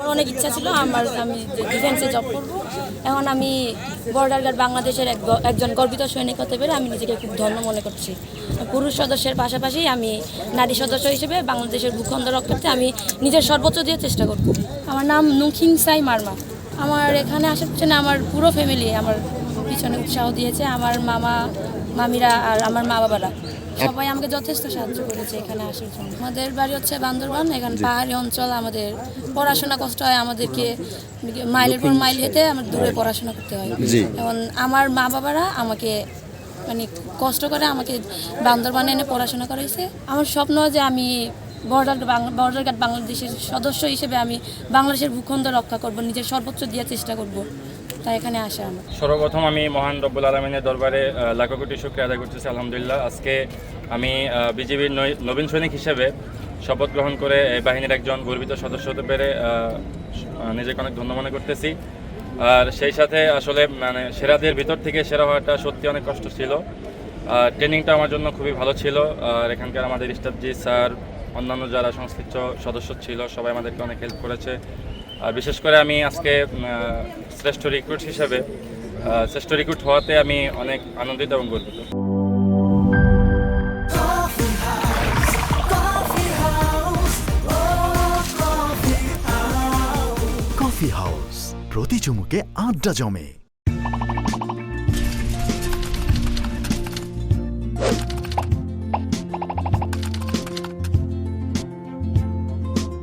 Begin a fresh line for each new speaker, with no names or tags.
আমার অনেক ইচ্ছা ছিল আমি ডিফেন্সে জব করব। এখন আমি বর্ডার গার্ড বাংলাদেশের একজন গর্বিত সৈনিক হতে পেরে আমি নিজেকে খুব ধন্য মনে করছি। পুরুষ সদস্যের পাশাপাশি আমি নারী সদস্য হিসেবে বাংলাদেশের ভূখণ্ড রক্ষার্থে আমি নিজের সর্বোচ্চ দিয়ে চেষ্টা করব। আমার নাম নুখিংসাই মার্মা। আমার এখানে আসার পিছনে আমার পুরো ফ্যামিলি আমার পিছনে উৎসাহ দিয়েছে, আমার মামিরা আর আমার মা বাবারা সবাই আমাকে যথেষ্ট সাহায্য করেছে এখানে আসার জন্য। আমাদের বাড়ি হচ্ছে বান্দরবান, এখানে পাহাড়ি অঞ্চল, আমাদের পড়াশোনা কষ্ট হয়, আমাদেরকে মাইলের পর মাইল হেঁটে আমার দূরে পড়াশোনা করতে হয়। এবং আমার মা বাবারা আমাকে মানে কষ্ট করে আমাকে বান্দরবানে এনে পড়াশোনা করাইছে। আমার স্বপ্ন যে আমি বর্ডার গার্ড বাংলাদেশের সদস্য হিসেবে আমি বাংলাদেশের ভূখণ্ড রক্ষা করব, নিজের সর্বোচ্চ দিয়ে চেষ্টা করব, তাই এখানে আসা আমার।
সর্বপ্রথম আমি মহান রব্বুল আলমিনের দরবারে লাখো কোটি শুকরিয়া আদায় করতেছি। আলহামদুলিল্লাহ, আজকে আমি বিজিবির নবীন সৈনিক হিসেবে শপথ গ্রহণ করে এই বাহিনীর একজন গর্বিত সদস্য হতে পেরে নিজেকে অনেক ধন্য মনে করতেছি। আর সেই সাথে আসলে মানে সেরাদের ভিতর থেকে সেরা হওয়াটা সত্যি অনেক কষ্ট ছিল। ট্রেনিংটা আমার জন্য খুবই ভালো ছিল। আর এখানকার আমাদের স্টাফজি স্যার, অন্যান্য যারা সংশ্লিষ্ট সদস্য ছিল সবাই আমাদেরকে অনেক হেল্প করেছে। আর বিশেষ করে আমি আজকে শ্রেষ্ঠ রিক্রুট হওয়াতে আমি অনেক আনন্দিত এবং গর্বিত।
কফি হাউস, প্রতি চুমুকে আড্ডা জমে।